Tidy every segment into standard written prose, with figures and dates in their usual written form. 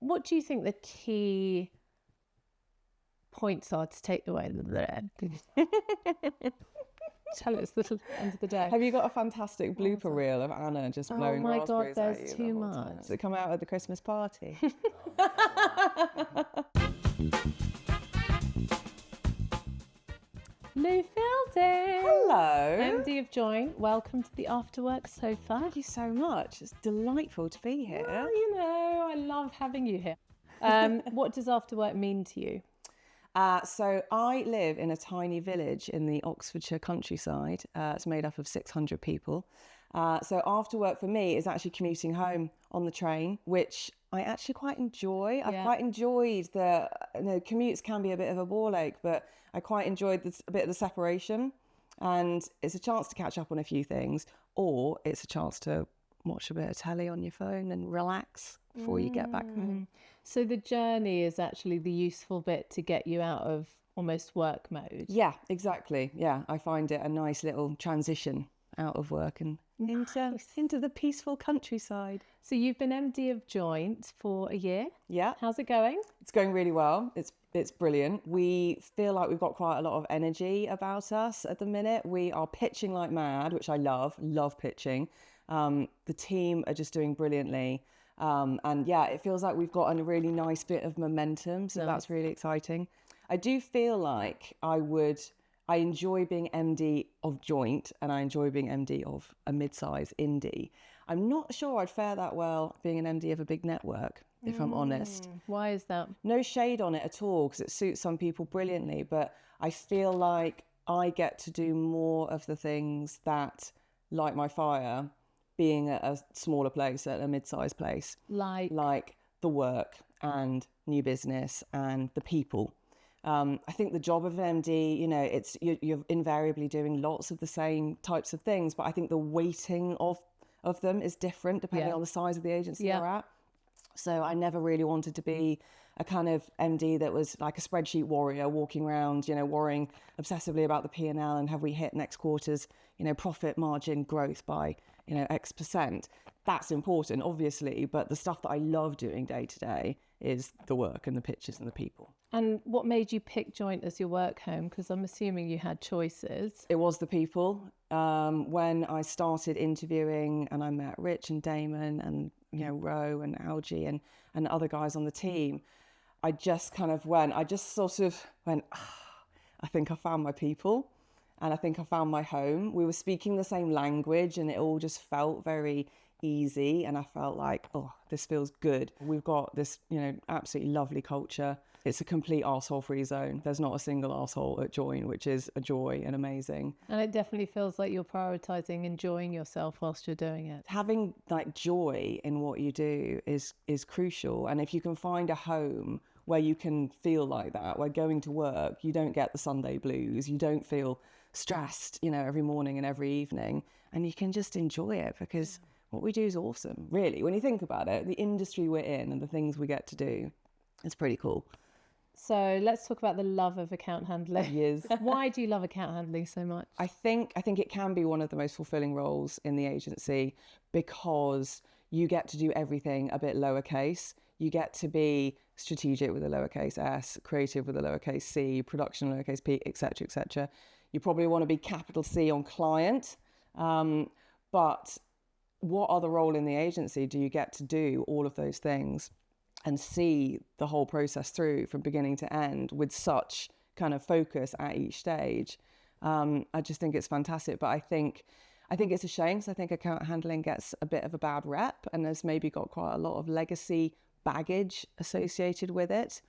What do you think the key points are to take away? Tell us the end of the day. Have you got a fantastic blooper reel of Anna just blowing raspberries God, at you there's the too whole much. time? Does it come out at the Christmas party? Lou Fielding. Hello. MD of Joint. Welcome to the Afterwork Sofa. Thank you so much. It's delightful to be here. Well, I love having you here. What does Afterwork mean to you? So I live in a tiny village in the Oxfordshire countryside. It's made up of 600 people. So after work for me is actually commuting home on the train, which I actually quite enjoy. I've quite enjoyed commutes can be a bit of a ball ache, but I quite enjoyed a bit of the separation. And it's a chance to catch up on a few things, or it's a chance to watch a bit of telly on your phone and relax before you get back home. So the journey is actually the useful bit to get you out of almost work mode. Yeah, exactly. Yeah, I find it a nice little transition out of work and into the peaceful countryside. So you've been MD of Joint for a year. Yeah. How's it going? It's going really well. It's brilliant. We feel like we've got quite a lot of energy about us at the minute. We are pitching like mad, which I love pitching. The team are just doing brilliantly. And yeah, it feels like we've got a really nice bit of momentum. So that's really exciting. I do feel like I enjoy being MD of Joint and I enjoy being MD of a mid-size indie. I'm not sure I'd fare that well being an MD of a big network, if I'm honest. Why is that? No shade on it at all, because it suits some people brilliantly, but I feel like I get to do more of the things that light my fire being at a smaller place, at a mid-sized place. Like the work and new business and the people. I think the job of an MD, you're invariably doing lots of the same types of things, but I think the weighting of them is different depending on the size of the agency you're at. So I never really wanted to be a kind of MD that was like a spreadsheet warrior walking around, worrying obsessively about the P&L and have we hit next quarter's, profit margin growth by, X percent. That's important, obviously, but the stuff that I love doing day to day is the work and the pitches and the people. And what made you pick Joint as your work home? Because I'm assuming you had choices. It was the people. When I started interviewing and I met Rich and Damon and, Ro and Algie and other guys on the team, I just sort of went, I think I found my people and I think I found my home. We were speaking the same language and it all just felt very easy and I felt like, oh, this feels good. We've got this, absolutely lovely culture. It's a complete arsehole free zone. There's not a single arsehole at Join, which is a joy and amazing. And it definitely feels like you're prioritizing enjoying yourself whilst you're doing it. Having like joy in what you do is crucial. And if you can find a home where you can feel like that, where going to work, you don't get the Sunday blues, you don't feel stressed, every morning and every evening, and you can just enjoy it because what we do is awesome, really. When you think about it, the industry we're in and the things we get to do, it's pretty cool. So let's talk about the love of account handling. Yes. Why do you love account handling so much? I think it can be one of the most fulfilling roles in the agency because you get to do everything a bit lowercase. You get to be strategic with a lowercase s, creative with a lowercase c, production lowercase p, etc., etc. You probably want to be capital C on client, but what other role in the agency do you get to do all of those things and see the whole process through from beginning to end with such kind of focus at each stage? I just think it's fantastic. But I think it's a shame because I think account handling gets a bit of a bad rep and has maybe got quite a lot of legacy baggage associated with it.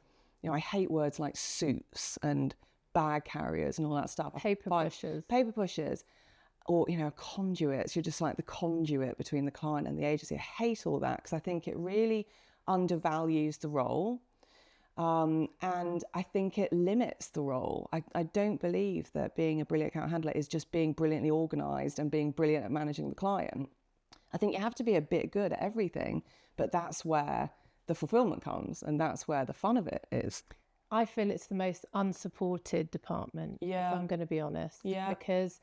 I hate words like suits and bag carriers and all that stuff. Paper pushers. Or, conduits. You're just like the conduit between the client and the agency. I hate all that because I think it really undervalues the role. And I think it limits the role. I don't believe that being a brilliant account handler is just being brilliantly organised and being brilliant at managing the client. I think you have to be a bit good at everything, but that's where the fulfillment comes and that's where the fun of it is. I feel it's the most unsupported department, if I'm going to be honest. Yeah. Because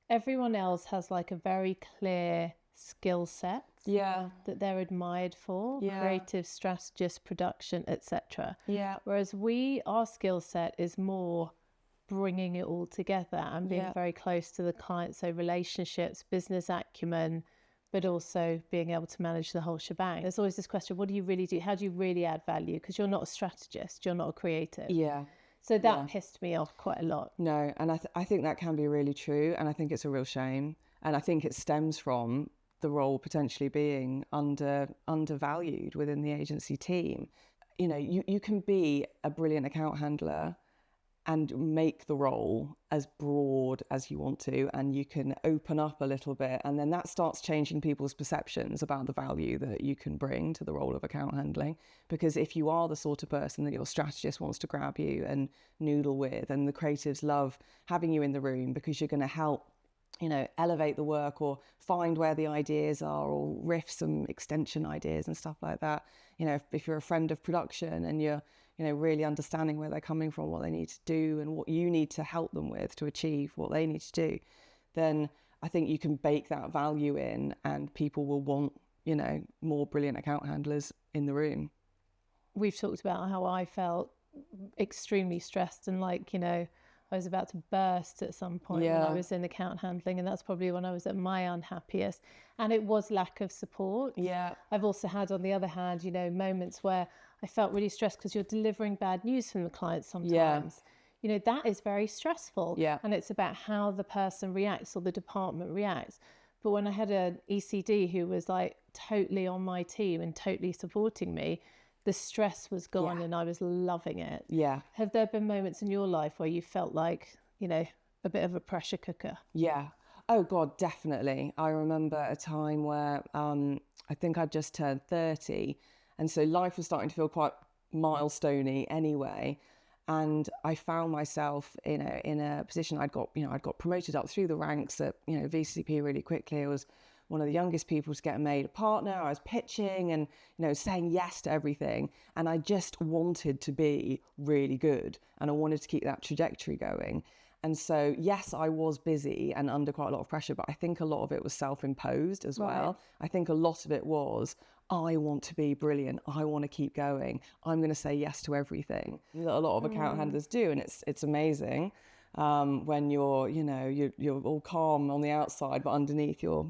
everyone else has like a very clear skill sets Yeah. that they're admired for, Yeah. creative strategist, production, etc. Yeah. Whereas our skill set is more bringing it all together and being Yeah. very close to the client. So relationships, business acumen, but also being able to manage the whole shebang. There's always this question, what do you really do? How do you really add value? Because you're not a strategist, you're not a creative. Yeah. So that pissed me off quite a lot. No, and I think that can be really true, and I think it's a real shame, and I think it stems from the role potentially being undervalued within the agency team. You know, you can be a brilliant account handler and make the role as broad as you want to, and you can open up a little bit, and then that starts changing people's perceptions about the value that you can bring to the role of account handling. Because if you are the sort of person that your strategist wants to grab you and noodle with, and the creatives love having you in the room because you're going to help, you know, elevate the work or find where the ideas are or riff some extension ideas and stuff like that. You know, if you're a friend of production and you're, you know, really understanding where they're coming from, what they need to do and what you need to help them with to achieve what they need to do, then I think you can bake that value in and people will want, you know, more brilliant account handlers in the room. We've talked about how I felt extremely stressed and like, you know, I was about to burst at some point when I was in account handling, and that's probably when I was at my unhappiest. And it was lack of support. Yeah. I've also had, on the other hand, you know, moments where I felt really stressed because you're delivering bad news from the client sometimes. Yeah. You know, that is very stressful. Yeah. And it's about how the person reacts or the department reacts. But when I had an ECD who was like totally on my team and totally supporting me, the stress was gone and I was loving it. Yeah. Have there been moments in your life where you felt like, you know, a bit of a pressure cooker? Yeah. Oh God, definitely. I remember a time where I think I'd just turned 30, and so life was starting to feel quite milestoney anyway. And I found myself in a position. I'd got promoted up through the ranks at, you know, VCP really quickly. I was one of the youngest people to get made a partner. I was pitching and, you know, saying yes to everything. And I just wanted to be really good, and I wanted to keep that trajectory going. And so, yes, I was busy and under quite a lot of pressure, but I think a lot of it was self-imposed as well. I think a lot of it was, I want to be brilliant. I want to keep going. I'm going to say yes to everything. A lot of account handlers do, and it's amazing when you're, you know, you're all calm on the outside, but underneath you're.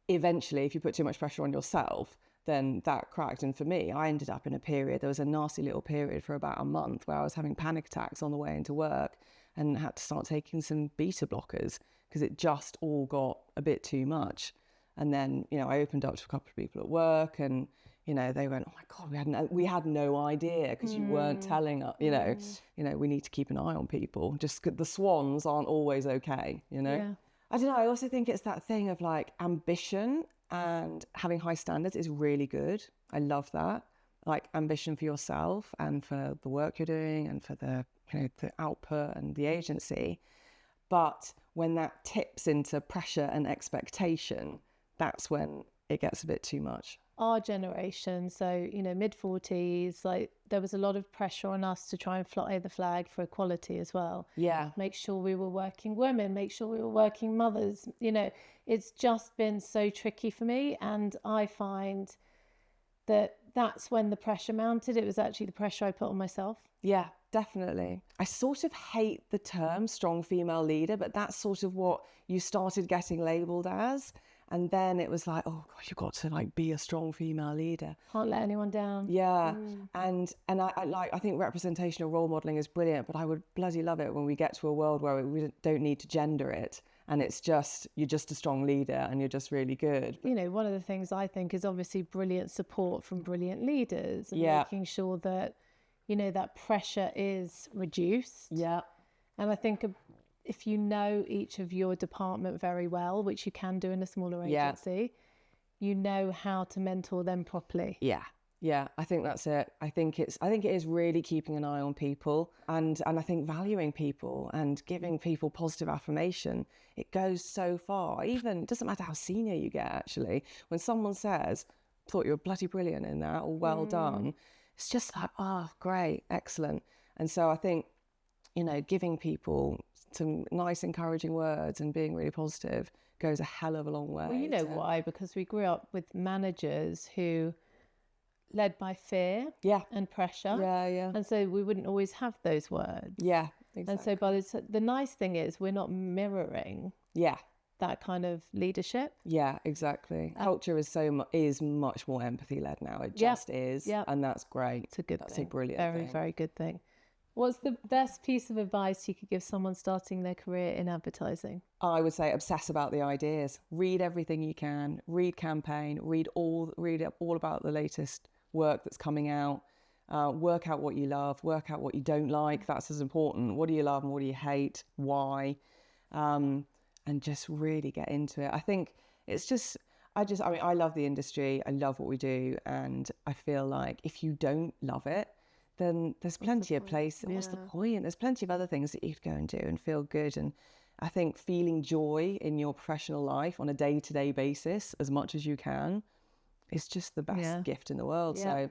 Eventually, if you put too much pressure on yourself, then that cracked. And for me, I ended up in a period. There was a nasty little period for about a month where I was having panic attacks on the way into work and had to start taking some beta blockers because it just all got a bit too much. And then, you know, I opened up to a couple of people at work, and, you know, they went, "Oh my God, we had no idea because you weren't telling us, you know, we need to keep an eye on people. Just the swans aren't always okay, you know." Yeah. I don't know. I also think it's that thing of like ambition and having high standards is really good. I love that. Like ambition for yourself and for the work you're doing and for the, you know, the output and the agency. But when that tips into pressure and expectation, that's when it gets a bit too much. Our generation, so, you know, mid-40s, like there was a lot of pressure on us to try and fly the flag for equality as well. Yeah. Make sure we were working women, make sure we were working mothers. You know, it's just been so tricky for me. And I find that that's when the pressure mounted. It was actually the pressure I put on myself. Yeah, definitely. I sort of hate the term strong female leader, but that's sort of what you started getting labelled as. And then it was like, oh gosh, you've got to like be a strong female leader. Can't let anyone down. Yeah. And I think representational role modelling is brilliant, but I would bloody love it when we get to a world where we don't need to gender it. And it's just, you're just a strong leader and you're just really good. You know, one of the things I think is obviously brilliant support from brilliant leaders and making sure that, you know, that pressure is reduced. Yeah. And I think if you know each of your department very well, which you can do in a smaller agency, you know how to mentor them properly. Yeah. Yeah, I think that's it. I think it is really keeping an eye on people and I think valuing people and giving people positive affirmation. It goes so far. Even, it doesn't matter how senior you get, actually. When someone says, "Thought you were bloody brilliant in that," or "Well done," it's just like, "Oh, great, excellent." And so I think, you know, giving people some nice encouraging words and being really positive goes a hell of a long way. Well, you know why? Because we grew up with managers who led by fear and pressure. Yeah. And so we wouldn't always have those words. Yeah, exactly. And so the nice thing is we're not mirroring that kind of leadership. Yeah, exactly. Culture is much more empathy led now. It just is. Yeah. And that's great. It's a good That's thing. a brilliant very, thing. very good thing. What's the best piece of advice you could give someone starting their career in advertising? I would say obsess about the ideas. Read everything you can. Read campaign. Read all about the latest work that's coming out. Work out what you love. Work out what you don't like. That's as important. What do you love and what do you hate? Why? And just really get into it. I think it's just, I mean, I love the industry. I love what we do. And I feel like if you don't love it, then there's plenty of places. What's the point? There's plenty of other things that you could go and do and feel good. And I think feeling joy in your professional life on a day-to-day basis as much as you can is just the best gift in the world. So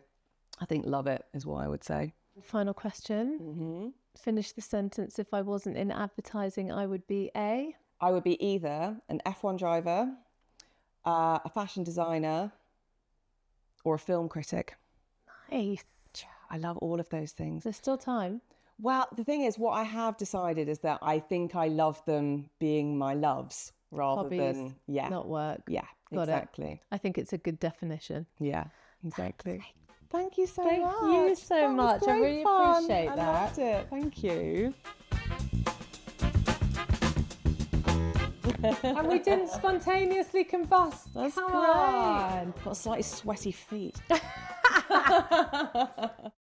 I think love it is what I would say. Final question. Finish the sentence. If I wasn't in advertising, I would be a? I would be either an F1 driver, a fashion designer, or a film critic. Nice. I love all of those things. There's still time. Well, the thing is, what I have decided is that I think I love them being my loves rather Hobbies, than not work. Yeah, Got exactly. It. I think it's a good definition. Yeah, exactly. Thank you so much. Thank you so much. I really appreciate that. I loved it. Thank you. And we didn't spontaneously combust. That's Come great. on. Got slightly sweaty feet.